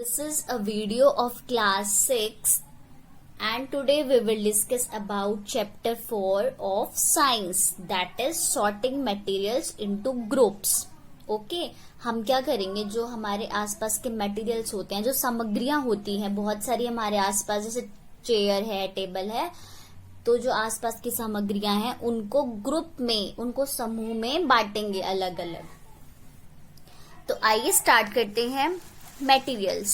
This is a video of class 6 and today we will discuss about chapter 4 of science, that is sorting materials into groups. Okay हम क्या करेंगे, जो हमारे आसपास के materials होते हैं, जो सामग्रियां होती हैं बहुत सारी हमारे आसपास, जैसे चेयर है, टेबल है, तो जो आसपास की सामग्रियां हैं उनको ग्रुप में, उनको समूह में बांटेंगे अलग अलग। तो आइए स्टार्ट करते हैं। Materials,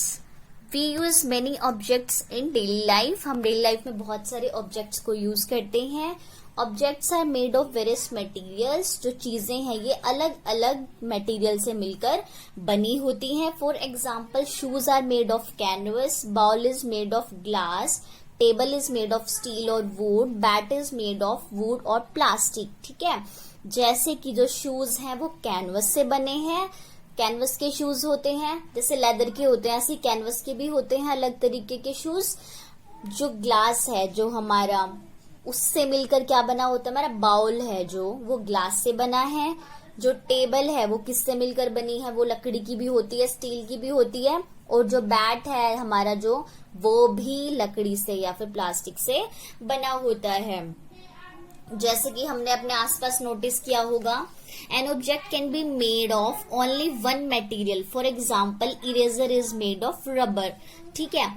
we use many objects in daily life. हम डेली लाइफ में बहुत सारे ऑब्जेक्ट्स को यूज करते हैं। Objects are made of various materials. जो चीजें हैं ये अलग अलग मटेरियल से मिलकर बनी होती हैं। For example, shoes are made of canvas, bowl is made of glass, table is made of steel और wood, bat is made of wood और प्लास्टिक। ठीक है, जैसे कि जो शूज हैं वो कैनवस से बने हैं, कैनवस के शूज होते हैं, जैसे लेदर के होते हैं ऐसे कैनवस के भी होते हैं अलग तरीके के शूज। जो ग्लास है जो हमारा, उससे मिलकर क्या बना होता है, हमारा बाउल है जो वो ग्लास से बना है। जो टेबल है वो किससे मिलकर बनी है, वो लकड़ी की भी होती है, स्टील की भी होती है। और जो बैट है हमारा जो, वो भी लकड़ी से या फिर प्लास्टिक से बना होता है। जैसे कि हमने अपने आसपास नोटिस किया होगा, an object can be made of only one material. For example, eraser is made of rubber. ठीक है,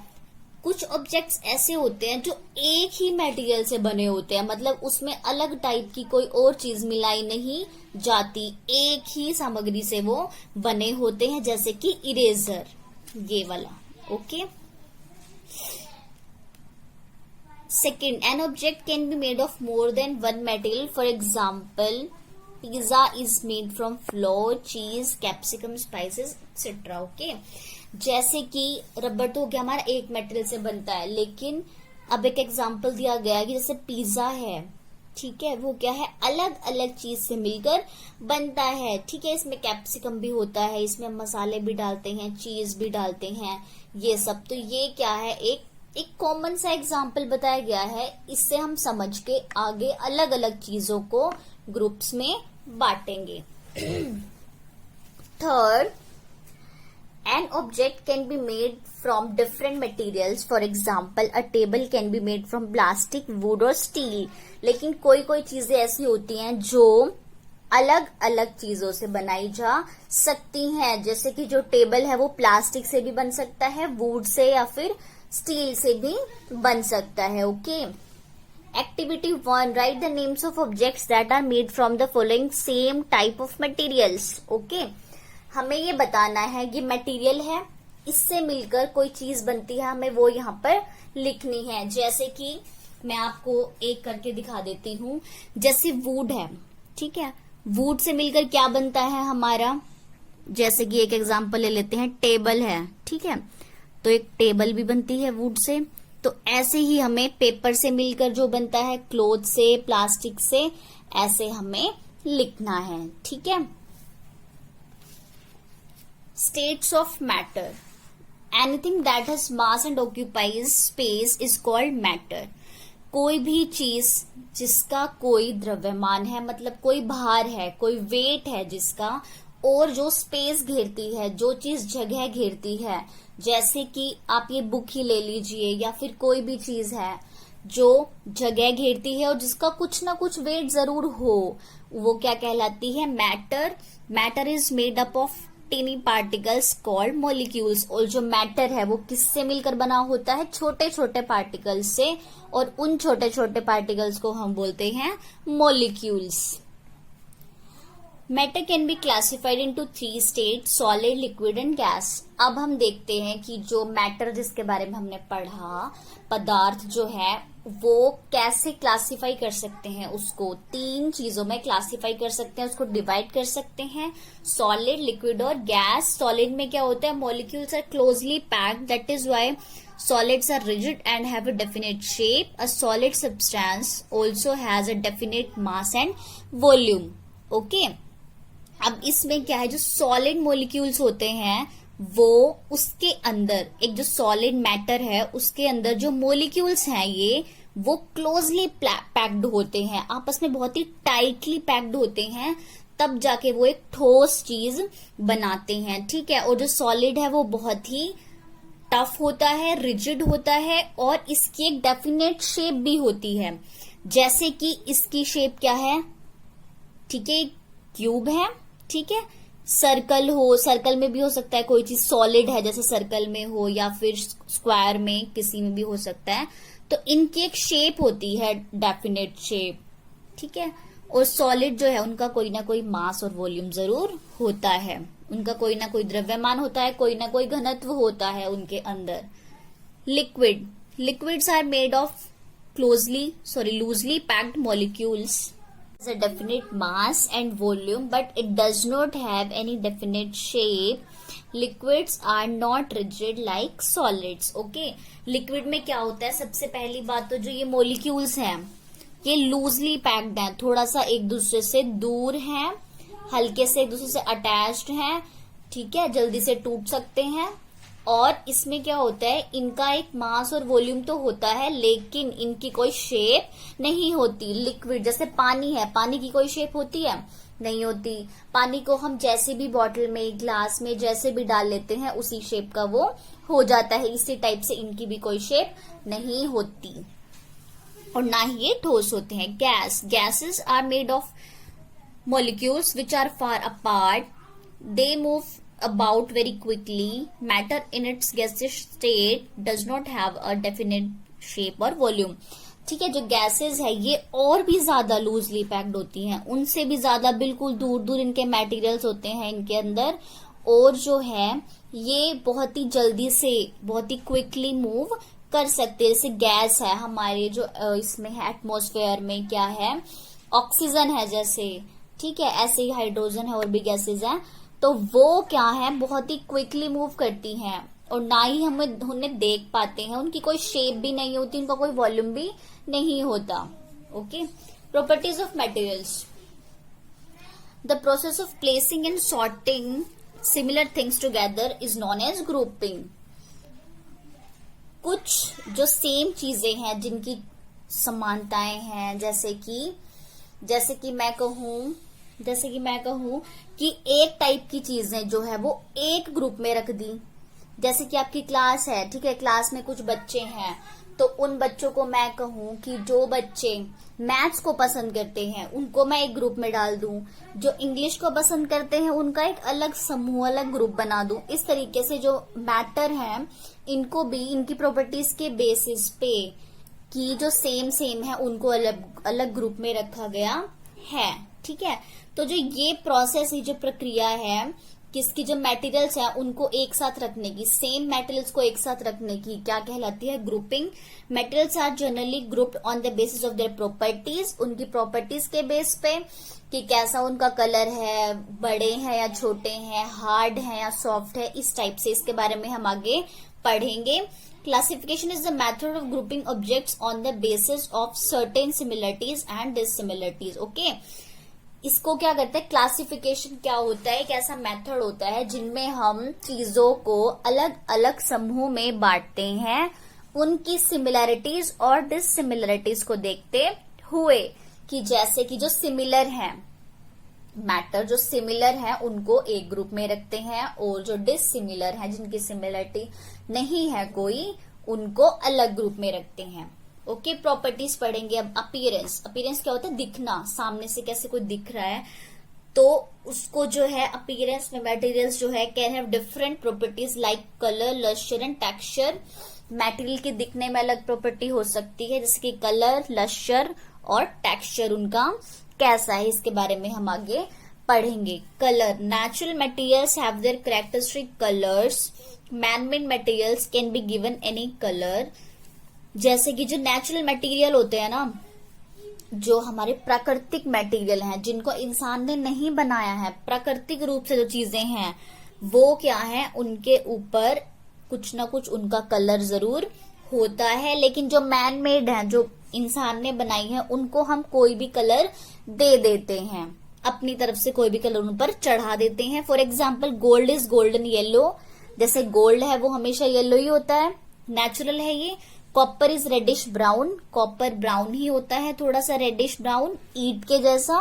कुछ ऑब्जेक्ट्स ऐसे होते हैं जो एक ही मटेरियल से बने होते हैं, मतलब उसमें अलग टाइप की कोई और चीज मिलाई नहीं जाती, एक ही सामग्री से वो बने होते हैं, जैसे कि इरेजर, ये वाला। Okay, second, an object can be made of more than one material. For example, pizza is made from flour, cheese, capsicum, spices, etc. Okay, जैसे कि रबर तो हो गया हमारा एक मटेरियल से बनता है, लेकिन अब एक एग्जांपल दिया गया है कि जैसे पिज्जा है, ठीक है, वो क्या है, अलग अलग चीज से मिलकर बनता है। ठीक है, इसमें कैप्सिकम भी होता है, इसमें मसाले भी डालते हैं, चीज भी डालते हैं, ये सब। तो ये क्या है, एक कॉमन सा एग्जाम्पल बताया गया है, इससे हम समझ के आगे अलग अलग चीजों को ग्रुप्स में बांटेंगे। Third, an object can be made from different materials. For example, a table can be made from plastic, would और स्टील। लेकिन कोई कोई चीजें ऐसी होती हैं जो अलग अलग चीजों से बनाई जा सकती हैं, जैसे कि जो टेबल है वो प्लास्टिक से भी बन सकता है, वुड से या फिर स्टील से भी बन सकता है। Okay, activity 1, write the names of objects that are made from the following same type of materials. Okay, हमें ये बताना है कि मटेरियल है, इससे मिलकर कोई चीज बनती है, हमें वो यहाँ पर लिखनी है। जैसे कि मैं आपको एक करके दिखा देती हूँ, जैसे वुड है, ठीक है, वुड से मिलकर क्या बनता है हमारा, जैसे कि एक एग्जांपल ले लेते हैं, टेबल है, ठीक है, तो एक टेबल भी बनती है वुड से। तो ऐसे ही हमें पेपर से मिलकर जो बनता है, क्लॉथ से, प्लास्टिक से, ऐसे हमें लिखना है। ठीक है, states of matter, anything that has mass and occupies space is called matter. कोई भी चीज जिसका कोई द्रव्यमान है, मतलब कोई भार है, कोई वेट है जिसका, और जो स्पेस घेरती है, जो चीज जगह घेरती है, जैसे कि आप ये बुक ही ले लीजिए या फिर कोई भी चीज है जो जगह घेरती है और जिसका कुछ ना कुछ वेट जरूर हो, वो क्या कहलाती है, matter. Matter is made up of tiny particles called molecules. और जो मैटर है वो किससे मिलकर बना होता है, छोटे छोटे पार्टिकल्स से, और उन छोटे छोटे पार्टिकल्स को हम बोलते हैं molecules. Matter can be classified into 3 state, solid, liquid and gas. अब हम देखते हैं कि जो मैटर जिसके बारे में हमने पढ़ा, पदार्थ जो है, वो कैसे क्लासिफाई कर सकते हैं, उसको 3 चीजों में क्लासिफाई कर सकते हैं, उसको डिवाइड कर सकते हैं, सॉलिड, लिक्विड और गैस। सॉलिड में क्या होता है, molecules are closely packed, that is why solids are rigid and have a definite shape. A solid substance also has a definite mass and volume. Okay, अब इसमें क्या है, जो सॉलिड मॉलिक्यूल्स होते हैं वो उसके अंदर, एक जो सॉलिड मैटर है उसके अंदर जो मॉलिक्यूल्स हैं ये वो क्लोजली पैक्ड होते हैं, आपस में बहुत ही टाइटली पैक्ड होते हैं, तब जाके वो एक ठोस चीज बनाते हैं। ठीक है, और जो सॉलिड है वो बहुत ही टफ होता है, रिजिड होता है और इसकी एक डेफिनेट शेप भी होती है। जैसे कि इसकी शेप क्या है, ठीक है, क्यूब है, ठीक है, सर्कल हो, सर्कल में भी हो सकता है, कोई चीज सॉलिड है जैसे सर्कल में हो, या फिर स्क्वायर में किसी में भी हो सकता है। तो इनकी एक शेप होती है, डेफिनेट शेप, ठीक है। और सॉलिड जो है उनका कोई ना कोई मास और वॉल्यूम जरूर होता है, उनका कोई ना कोई द्रव्यमान होता है, कोई ना कोई घनत्व होता है उनके अंदर। Liquids are made of loosely packed molecules a definite mass and volume, but it does not have any definite shape. Liquids are not rigid like solids. Okay, liquid में क्या होता है, सबसे पहली बात तो जो ये molecules हैं ये loosely packed हैं, थोड़ा सा एक दूसरे से दूर हैं, हल्के से एक दूसरे से अटैच्ड हैं, ठीक है, जल्दी से टूट सकते हैं। और इसमें क्या होता है, इनका एक मास और वॉल्यूम तो होता है लेकिन इनकी कोई शेप नहीं होती। लिक्विड जैसे पानी है, पानी की कोई शेप होती है, नहीं होती। पानी को हम जैसे भी बॉटल में, ग्लास में जैसे भी डाल लेते हैं उसी शेप का वो हो जाता है। इसी टाइप से इनकी भी कोई शेप नहीं होती और ना ही ये ठोस होते हैं। Gases are made of molecules which are far apart. They move about very quickly. Matter in its gaseous state does not have a definite shape or volume. ठीक है, जो गैसेस है ये और भी ज्यादा लूजली पैक्ड होती हैं, उनसे भी ज्यादा बिल्कुल दूर दूर इनके मटेरियल्स होते हैं इनके अंदर, और जो है ये बहुत ही जल्दी से, बहुत ही क्विकली मूव कर सकते हैं। जैसे गैस है हमारे जो इसमें है एटमॉस्फेयर में, क्या है, ऑक्सीजन है जैसे, ठीक है, ऐसे ही हाइड्रोजन है और भी गैसेज हैं, तो वो क्या है, बहुत ही क्विकली मूव करती हैं और ना ही हमें उन्हें देख पाते हैं, उनकी कोई शेप भी नहीं होती, उनका कोई वॉल्यूम भी नहीं होता। Okay, properties of materials. The process of placing and sorting similar things together is known as grouping. कुछ जो सेम चीजें हैं जिनकी समानताएं हैं, जैसे कि मैं कहूं कि एक टाइप की चीजें जो है वो एक ग्रुप में रख दी। जैसे कि आपकी क्लास है, ठीक है, क्लास में कुछ बच्चे हैं, तो उन बच्चों को मैं कहूं कि जो बच्चे मैथ्स को पसंद करते हैं उनको मैं एक ग्रुप में डाल दूं, जो इंग्लिश को पसंद करते हैं उनका एक अलग समूह, अलग ग्रुप बना दूं। इस तरीके से जो मैटर है इनको भी इनकी प्रॉपर्टीज के बेसिस पे कि जो सेम है उनको अलग अलग ग्रुप में रखा गया है, ठीक है। तो जो ये प्रोसेस, ये जो प्रक्रिया है किसकी, जो मटेरियल्स है उनको एक साथ रखने की, सेम मटेरियल्स को एक साथ रखने की, क्या कहलाती है, grouping. Materials are generally grouped on the basis of their properties, उनकी प्रॉपर्टीज के बेस पे कि कैसा उनका कलर है, बड़े हैं या छोटे हैं, हार्ड है या सॉफ्ट है, इस टाइप से। इसके बारे में हम आगे पढ़ेंगे। Classification is the method of grouping objects on the basis of certain similarities and dissimilarities. Okay? इसको क्या करते हैं, क्लासिफिकेशन क्या होता है, एक ऐसा मेथड होता है जिनमें हम चीजों को अलग अलग समूह में बांटते हैं, उनकी सिमिलैरिटीज और डिससिमिलैरिटीज को देखते हुए, कि जैसे कि जो सिमिलर हैं, मैटर जो सिमिलर है उनको एक ग्रुप में रखते हैं, और जो डिससिमिलर है, जिनकी सिमिलरिटी नहीं है कोई, उनको अलग ग्रुप में रखते हैं। ओके, प्रॉपर्टीज पढ़ेंगे अब। अपीयरेंस क्या होता है, दिखना, सामने से कैसे कोई दिख रहा है, तो उसको जो है अपीयरेंस में मटेरियल्स जो है can have different properties like colour, lustre and texture. Material के दिखने में अलग प्रॉपर्टी हो सकती है, जैसे कि कलर, लस्चर और टेक्सचर उनका कैसा है, इसके बारे में हम आगे पढ़ेंगे। Colour, natural materials have their characteristic colours, man-made materials can be given any colour. जैसे कि जो नेचुरल मटेरियल होते हैं ना, जो हमारे प्राकृतिक मटेरियल हैं, जिनको इंसान ने नहीं बनाया है, प्राकृतिक रूप से जो चीजें हैं वो क्या है, उनके ऊपर कुछ ना कुछ उनका कलर जरूर होता है। लेकिन जो मैन मेड है, जो इंसान ने बनाई है, उनको हम कोई भी कलर दे देते हैं, अपनी तरफ से कोई भी कलर उन पर चढ़ा देते हैं। For example, gold is golden yellow, जैसे गोल्ड है वो हमेशा येलो ही होता है, नेचुरल है ये। Copper is reddish brown, copper brown ही होता है, थोड़ा सा रेडिश ब्राउन, ईट के जैसा।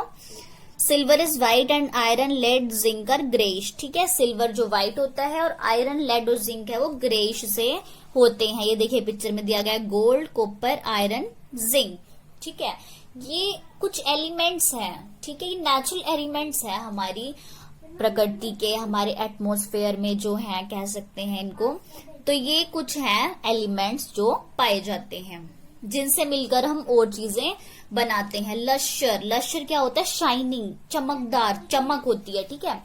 Silver is white and iron, lead, zinc are greyish. ठीक है, सिल्वर जो व्हाइट होता है और आयरन, लेड और जिंक है वो ग्रेइश से होते हैं। ये देखिए पिक्चर में दिया गया है, गोल्ड, कॉपर, आयरन, जिंक। ठीक है, ये कुछ एलिमेंट्स हैं। ठीक है, ये नेचुरल एलिमेंट्स है हमारी प्रकृति के, हमारे एटमॉस्फेयर में जो है, कह सकते हैं इनको। तो ये कुछ हैं एलिमेंट्स जो पाए जाते हैं, जिनसे मिलकर हम और चीजें बनाते हैं। लश्यर, लश्यर क्या होता है? शाइनिंग, चमकदार, चमक होती है। ठीक है,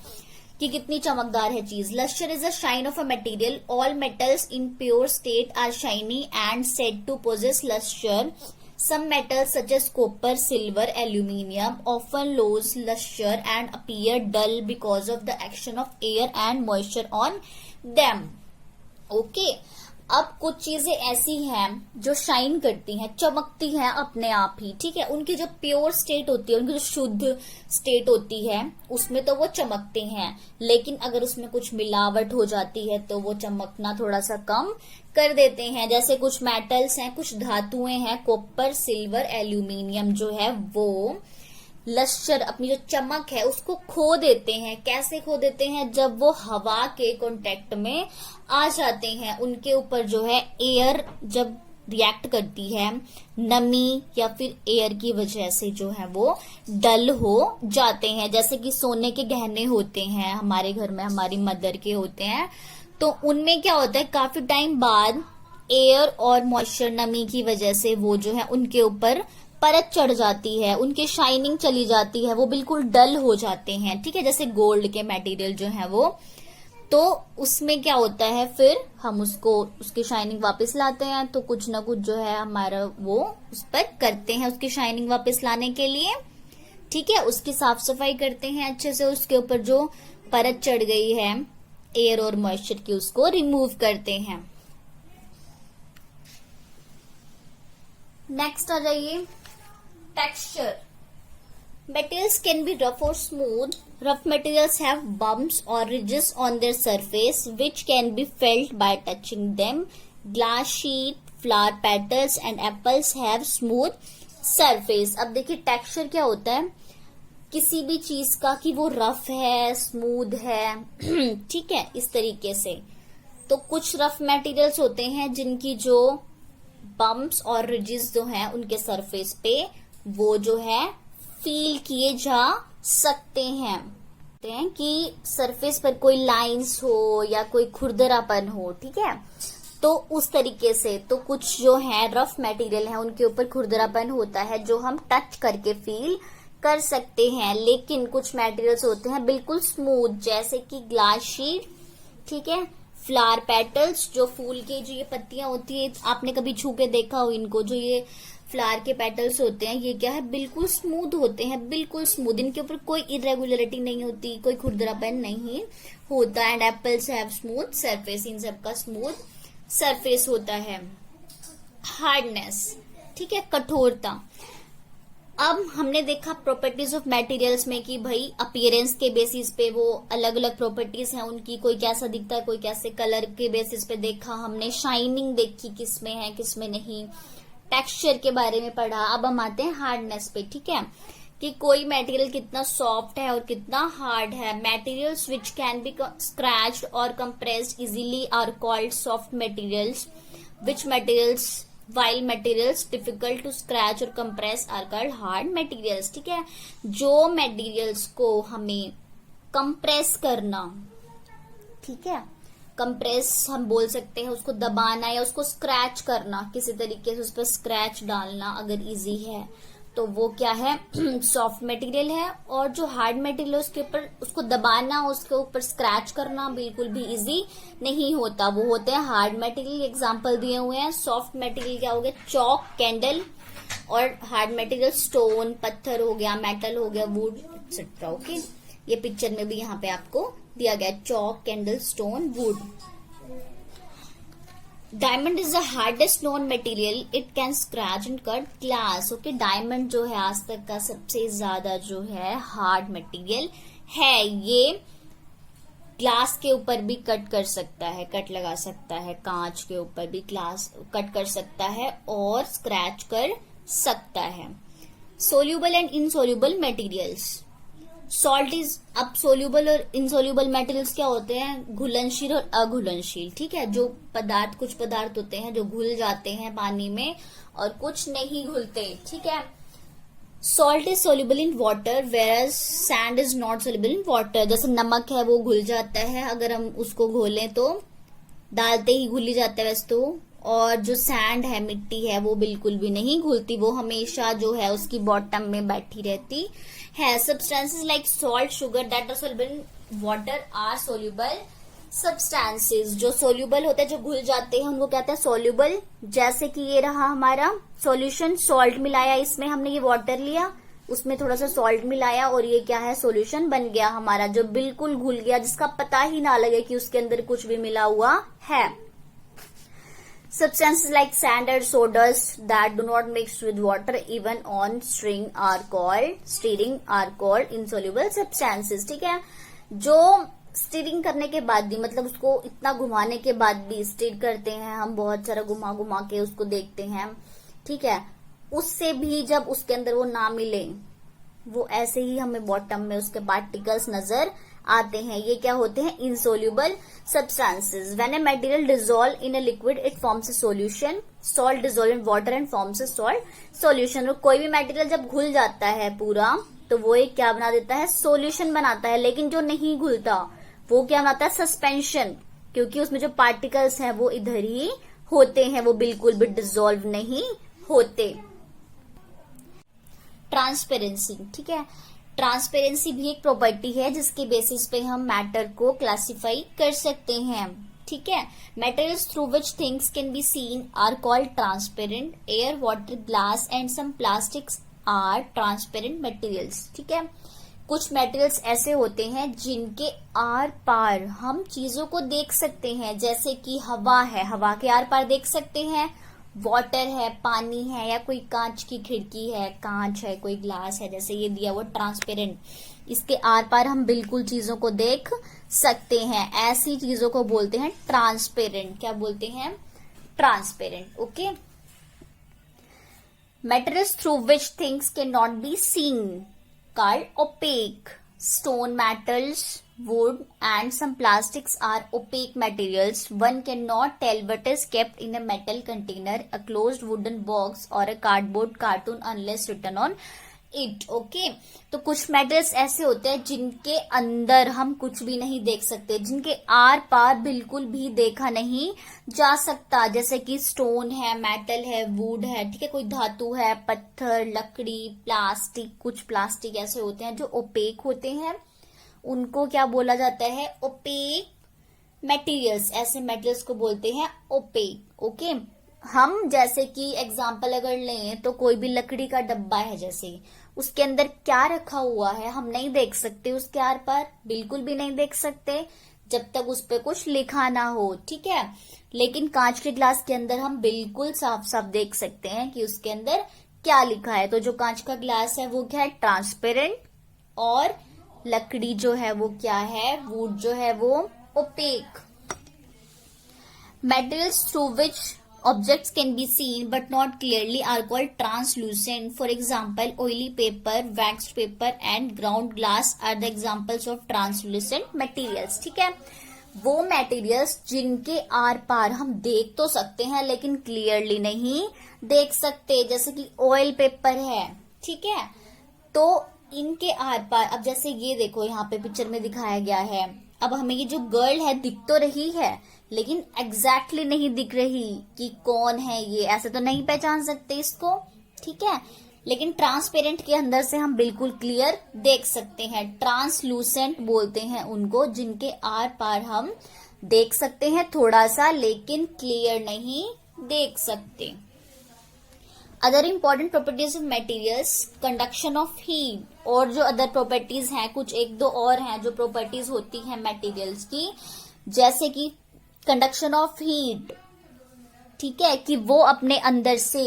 कि कितनी चमकदार है चीज। Lustre is a shine of a material. All metals in pure state are shiny and said to possess lustre. Some metals such as copper, silver, aluminium often lose luster and appear dull because of the action of air and moisture on them. Okay. अब कुछ चीजें ऐसी हैं जो shine करती हैं, चमकती हैं अपने आप ही। ठीक है, उनकी जो प्योर स्टेट होती है, उनकी जो शुद्ध स्टेट होती है, उसमें तो वो चमकते हैं। लेकिन अगर उसमें कुछ मिलावट हो जाती है तो वो चमकना थोड़ा सा कम कर देते हैं। जैसे कुछ मेटल्स हैं, कुछ धातुएं हैं, कॉपर, सिल्वर, एल्यूमिनियम जो है वो लश्यर, अपनी जो चमक है उसको खो देते हैं। कैसे खो देते हैं? जब वो हवा के कांटेक्ट में आ जाते हैं, उनके ऊपर जो है एयर जब रिएक्ट करती है, नमी या फिर एयर की वजह से जो है वो डल हो जाते हैं। जैसे कि सोने के गहने होते हैं हमारे घर में, हमारी मदर के होते हैं, तो उनमें क्या होता है, काफी टाइम बाद एयर और मॉइस्चर, नमी की वजह से वो जो है उनके ऊपर परत चढ़ जाती है, उनकी शाइनिंग चली जाती है, वो बिल्कुल डल हो जाते हैं। ठीक है, जैसे गोल्ड के मटेरियल जो है वो, तो उसमें क्या होता है, फिर हम उसको, उसकी शाइनिंग वापस लाते हैं, तो कुछ ना कुछ जो है हमारा वो उस पर करते हैं उसकी शाइनिंग वापस लाने के लिए। ठीक है, उसकी साफ सफाई करते हैं अच्छे से, उसके ऊपर जो परत चढ़ गई है एयर और मॉइस्चर की, उसको रिमूव करते हैं। नेक्स्ट आ जाइए, texture. Materials can be rough or smooth. Rough materials have bumps or ridges on their surface which can be felt by touching them. Glass sheet, flower petals and apples have smooth surface. अब देखिए texture क्या होता है किसी भी चीज का, कि वो रफ है, स्मूथ है। ठीक है, इस तरीके से। तो कुछ रफ मटेरियल्स होते हैं जिनकी जो बम्प्स और रिजेस जो हैं उनके सरफेस पे वो जो है फील किए जा सकते हैं कि सरफेस पर कोई लाइंस हो या कोई खुरदरापन हो। ठीक है, तो उस तरीके से तो कुछ जो है रफ मटेरियल है उनके ऊपर खुरदरापन होता है जो हम टच करके फील कर सकते हैं। लेकिन कुछ मटेरियल्स होते हैं बिल्कुल स्मूथ, जैसे कि ग्लास शीट। ठीक है, फ्लावर पेटल्स, जो फूल की जो ये पत्तियां होती है, आपने कभी छू के देखा हो इनको, जो ये फ्लावर के पेटल्स होते हैं, ये क्या है, बिल्कुल स्मूथ होते हैं, बिल्कुल स्मूथ। इनके ऊपर कोई इरेगुलरिटी नहीं होती, कोई खुरदरापन नहीं होता। And apples have smooth surface, इन सबका स्मूथ सरफेस होता है। हार्डनेस, ठीक है, कठोरता। अब हमने देखा प्रॉपर्टीज ऑफ मटेरियल्स में कि भाई अपीयरेंस के बेसिस पे वो अलग अलग प्रॉपर्टीज हैं उनकी, कोई कैसा दिखता है, कोई कैसे, कलर के बेसिस पे देखा हमने, शाइनिंग देखी किसमें है किसमें नहीं, टेक्सचर के बारे में पढ़ा। अब हम आते हैं हार्डनेस पे। ठीक है, कि कोई मटेरियल कितना सॉफ्ट है और कितना हार्ड है। Materials which can be scratched और compressed easily are called soft materials, which materials while materials difficult to scratch और compress are called hard materials। ठीक है, जो materials को हमें कंप्रेस करना, ठीक है, कंप्रेस हम बोल सकते हैं, उसको दबाना या उसको स्क्रैच करना, किसी तरीके से उस पर स्क्रैच डालना अगर इजी है तो वो क्या है, सॉफ्ट मटेरियल है। और जो हार्ड मटेरियल है उसके ऊपर उसको दबाना, उसके ऊपर स्क्रैच करना बिल्कुल भी इजी नहीं होता, वो होते हैं हार्ड मटेरियल। एग्जांपल दिए हुए हैं। सॉफ्ट मटेरियल क्या हो गया, चॉक, कैंडल, और हार्ड मटेरियल स्टोन, पत्थर हो गया, मेटल हो गया, वुड एक्सेट्रा। ओके, ये पिक्चर में भी यहाँ पे आपको दिया गया, chalk, candle, stone, would. Diamond is the hardest known material, it can scratch and cut glass. Okay, diamond जो है आज तक का सबसे ज्यादा जो है हार्ड मटेरियल है। ये ग्लास के ऊपर भी कट कर सकता है, कट लगा सकता है, कांच के ऊपर भी ग्लास कट कर सकता है और स्क्रैच कर सकता है। Soluble and insoluble materials, salt is, अब सोल्यूबल और इनसोल्यूबल मेटेरियल्स क्या होते हैं, घुलनशील और अघुलनशील, ठीक है। जो पदार्थ, कुछ पदार्थ होते हैं जो घुल जाते हैं पानी में और कुछ नहीं घुलते, ठीक है। Salt is soluble in water where sand is not soluble in water. जैसे नमक है वो घुल जाता है, अगर हम उसको घोलें तो डालते ही घुल ही जाता है वैसे तो। और जो सैंड है, मिट्टी है, वो बिल्कुल भी नहीं घुलती, वो हमेशा जो है उसकी बॉटम में बैठी रहती है। Substances like salt, sugar that are soluble in water are soluble substances. जो सोल्यूबल होते हैं, जो घुल जाते हैं, उनको कहते हैं सोल्यूबल। जैसे कि ये रहा हमारा सॉल्यूशन, सॉल्ट मिलाया इसमें हमने, ये वाटर लिया, उसमें थोड़ा सा सॉल्ट मिलाया और ये क्या है, सॉल्यूशन बन गया हमारा, जो बिल्कुल घुल गया, जिसका पता ही ना लगे कि उसके अंदर कुछ भी मिला हुआ है। Substances like sand or sawdust that do not mix with water even on stirring are called insoluble substances, ठीक है। जो स्टीरिंग करने के बाद भी, मतलब उसको इतना घुमाने के बाद भी, स्टीर करते हैं हम, बहुत सारा घुमा घुमा के उसको देखते हैं, ठीक है, उससे भी जब उसके अंदर वो ना मिले, वो ऐसे ही हमें बॉटम में उसके पार्टिकल्स नजर आते हैं, ये क्या होते हैं, insoluble substances. When a material dissolve in a liquid it forms a solution. Salt dissolve in water and forms a salt solution. कोई भी मटेरियल जब घुल जाता है पूरा, तो वो एक क्या बना देता है, सॉल्यूशन बनाता है। लेकिन जो नहीं घुलता वो क्या बनाता है, सस्पेंशन, क्योंकि उसमें जो पार्टिकल्स हैं वो इधर ही होते हैं, वो बिल्कुल भी डिसॉल्व नहीं होते। ट्रांसपेरेंसी, ठीक है। ट्रांसपेरेंसी भी एक प्रॉपर्टी है जिसके बेसिस पे हम मैटर को क्लासिफाई कर सकते हैं, ठीक है। Materials through which things can be seen are called transparent. Air, water, glass and some plastics are transparent materials, ठीक है। कुछ मटेरियल्स ऐसे होते हैं जिनके आर पार हम चीजों को देख सकते हैं, जैसे कि हवा है, हवा के आर पार देख सकते हैं, वाटर है, पानी है, या कोई कांच की खिड़की है, कांच है, कोई ग्लास है, जैसे ये दिया वो ट्रांसपेरेंट, इसके आर पार हम बिल्कुल चीजों को देख सकते हैं। ऐसी चीजों को बोलते हैं ट्रांसपेरेंट। क्या बोलते हैं, transparent, okay. Materials through which things can not be seen called opaque. Stone, metals, wood and some plastics are opaque materials. One cannot tell what is kept in a metal container, a closed wooden box or a cardboard cartoon unless written on it. Okay, तो कुछ metals ऐसे होते हैं जिनके अंदर हम कुछ भी नहीं देख सकते, जिनके आर पार बिल्कुल भी देखा नहीं जा सकता, जैसे कि स्टोन है, मेटल है, वुड है, ठीक है, कोई धातु है, पत्थर, लकड़ी, प्लास्टिक। कुछ प्लास्टिक ऐसे होते हैं जो ओपेक होते हैं, उनको क्या बोला जाता है, ओपेक मटेरियल्स। ऐसे मटेरियल्स को बोलते हैं ओपेक, ओके। हम जैसे कि एग्जाम्पल अगर लें तो कोई भी लकड़ी का डब्बा है, जैसे उसके अंदर क्या रखा हुआ है हम नहीं देख सकते, उसके आर पार बिल्कुल भी नहीं देख सकते जब तक उस पर कुछ लिखा ना हो, ठीक है। लेकिन कांच के ग्लास के अंदर हम बिल्कुल साफ साफ देख सकते हैं कि उसके अंदर क्या लिखा है। तो जो कांच का ग्लास है वो क्या है, ट्रांसपेरेंट, और लकड़ी जो है वो क्या है, वुड जो है वो opaque. Materials through which objects can be seen but not clearly are called translucent. For example, oily paper, waxed paper and ground glass are the examples of translucent materials, ठीक है। वो materials जिनके are पार हम देख तो सकते हैं लेकिन क्लियरली नहीं देख सकते, जैसे कि ऑयल पेपर है, ठीक है, तो इनके आर पार, अब जैसे ये देखो यहाँ पे पिक्चर में दिखाया गया है, अब हमें ये जो गर्ल है दिख तो रही है लेकिन एग्जैक्टली नहीं दिख रही कि कौन है ये, ऐसे तो नहीं पहचान सकते इसको, ठीक है। लेकिन ट्रांसपेरेंट के अंदर से हम बिल्कुल क्लियर देख सकते हैं। ट्रांसलूसेंट बोलते हैं उनको जिनके आर पार हम देख सकते हैं थोड़ा सा लेकिन क्लियर नहीं देख सकते। Other important properties of materials, conduction of heat, और जो अदर प्रॉपर्टीज हैं, कुछ एक दो और हैं जो प्रॉपर्टीज होती हैं मटेरियल्स की, जैसे कि कंडक्शन ऑफ हीट, ठीक है, कि वो अपने अंदर से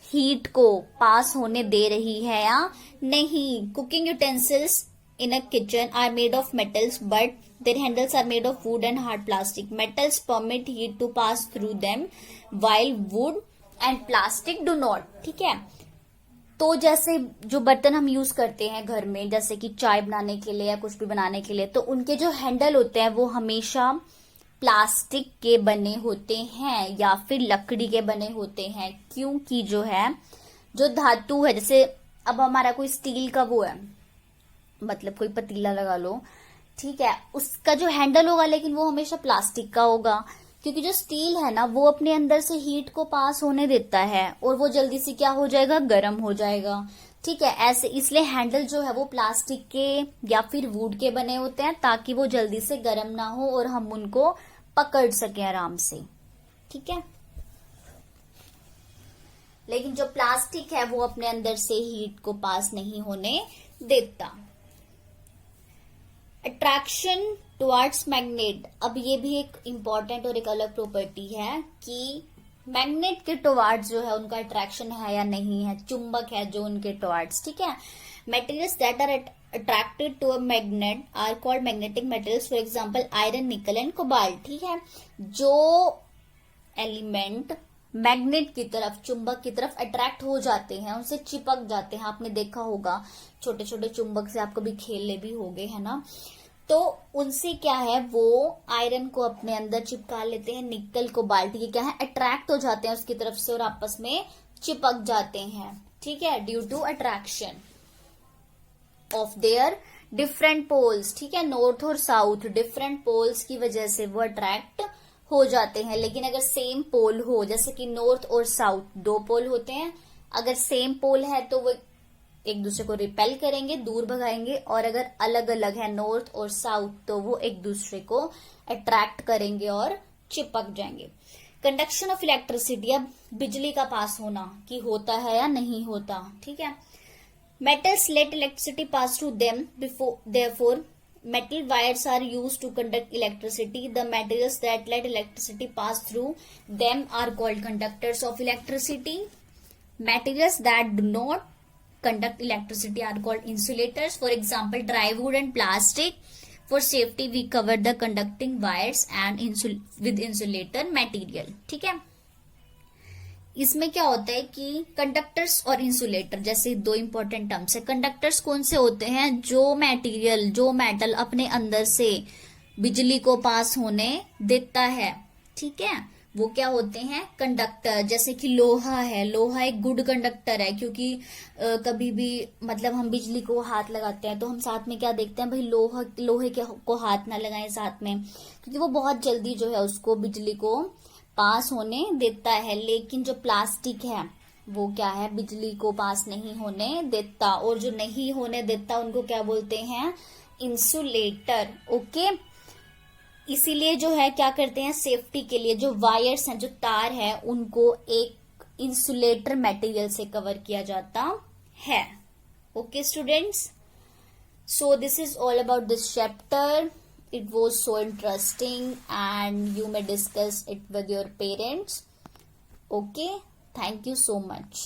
हीट को पास होने दे रही है या नहीं। Cooking utensils in a kitchen are made of metals but their handles are made of wood and hard plastic. Metals permit heat to pass through them while wood and plastic do not, ठीक है। तो जैसे जो बर्तन हम use करते हैं घर में, जैसे कि चाय बनाने के लिए या कुछ भी बनाने के लिए, तो उनके जो हैंडल होते हैं वो हमेशा प्लास्टिक के बने होते हैं या फिर लकड़ी के बने होते हैं, क्योंकि जो है जो धातु है, जैसे अब हमारा कोई स्टील का वो है, मतलब कोई पतीला लगा लो, ठीक है, उसका जो हैंडल होगा लेकिन वो हमेशा प्लास्टिक का होगा, क्योंकि जो स्टील है ना वो अपने अंदर से हीट को पास होने देता है और वो जल्दी से क्या हो जाएगा, गर्म हो जाएगा। ठीक है, ऐसे इसलिए हैंडल जो है वो प्लास्टिक के या फिर वुड के बने होते हैं, ताकि वो जल्दी से गर्म ना हो और हम उनको पकड़ सके आराम से। ठीक है, लेकिन जो प्लास्टिक है वो अपने अंदर से हीट को पास नहीं होने देता। अट्रैक्शन टुवर्ड्स मैग्नेट, अब ये भी एक इम्पॉर्टेंट और एक अलग प्रॉपर्टी है कि मैग्नेट के टुवर्ड्स जो है उनका अट्रैक्शन है या नहीं है, चुंबक है जो उनके टुवर्ड्स। ठीक है, materials that are attracted to a magnet are called magnetic materials, for example iron, nickel and cobalt. ठीक है, जो एलिमेंट मैग्नेट की तरफ, चुंबक की तरफ अट्रैक्ट हो जाते हैं, उनसे चिपक जाते हैं, आपने देखा होगा छोटे छोटे चुंबक से आप कभी खेले भी होगे, है ना, तो उनसे क्या है वो आयरन को अपने अंदर चिपका लेते हैं, निकल कोबाल्ट ये क्या है अट्रैक्ट हो जाते हैं उसकी तरफ से और आपस में चिपक जाते हैं। ठीक है, due to attraction of their different poles. ठीक है, नॉर्थ और साउथ डिफरेंट पोल्स की वजह से वो अट्रैक्ट हो जाते हैं। लेकिन अगर सेम पोल हो, जैसे कि नॉर्थ और साउथ दो पोल होते हैं, अगर सेम पोल है तो वो एक दूसरे को रिपेल करेंगे, दूर भगाएंगे, और अगर अलग अलग है नॉर्थ और साउथ तो वो एक दूसरे को अट्रैक्ट करेंगे और चिपक जाएंगे। कंडक्शन ऑफ इलेक्ट्रिसिटी, अब बिजली का पास होना कि होता है या नहीं होता। ठीक है, metals let electricity pass through them before, therefore metal wires are used to conduct electricity. The materials that let electricity pass through them are called conductors of electricity. Materials that do not conduct electricity are called insulators. For example, dry wood and plastic. For safety, we cover the conducting wires and with insulator material. ठीक है, इसमें क्या होता है कि conductors और insulator जैसे दो इंपॉर्टेंट टर्म्स है। कंडक्टर्स कौन से होते हैं, जो मटेरियल, जो मेटल अपने अंदर से बिजली को पास होने देता है। ठीक है, वो क्या होते हैं, कंडक्टर। जैसे कि लोहा है, लोहा एक गुड कंडक्टर है, क्योंकि कभी भी मतलब हम बिजली को हाथ लगाते हैं तो हम साथ में क्या देखते हैं, भाई लोहे को हाथ ना लगाएं साथ में, क्योंकि वो बहुत जल्दी जो है उसको बिजली को पास होने देता है। लेकिन जो प्लास्टिक है वो क्या है, बिजली को पास नहीं होने देता, और जो नहीं होने देता उनको क्या बोलते हैं, इंसुलेटर। ओके, इसीलिए जो है क्या करते हैं, सेफ्टी के लिए जो वायर्स हैं, जो तार है, उनको एक इंसुलेटर मटेरियल से कवर किया जाता है। Okay students, so this is all about this chapter. It was so interesting and you may discuss it with your parents. Okay, thank you so much.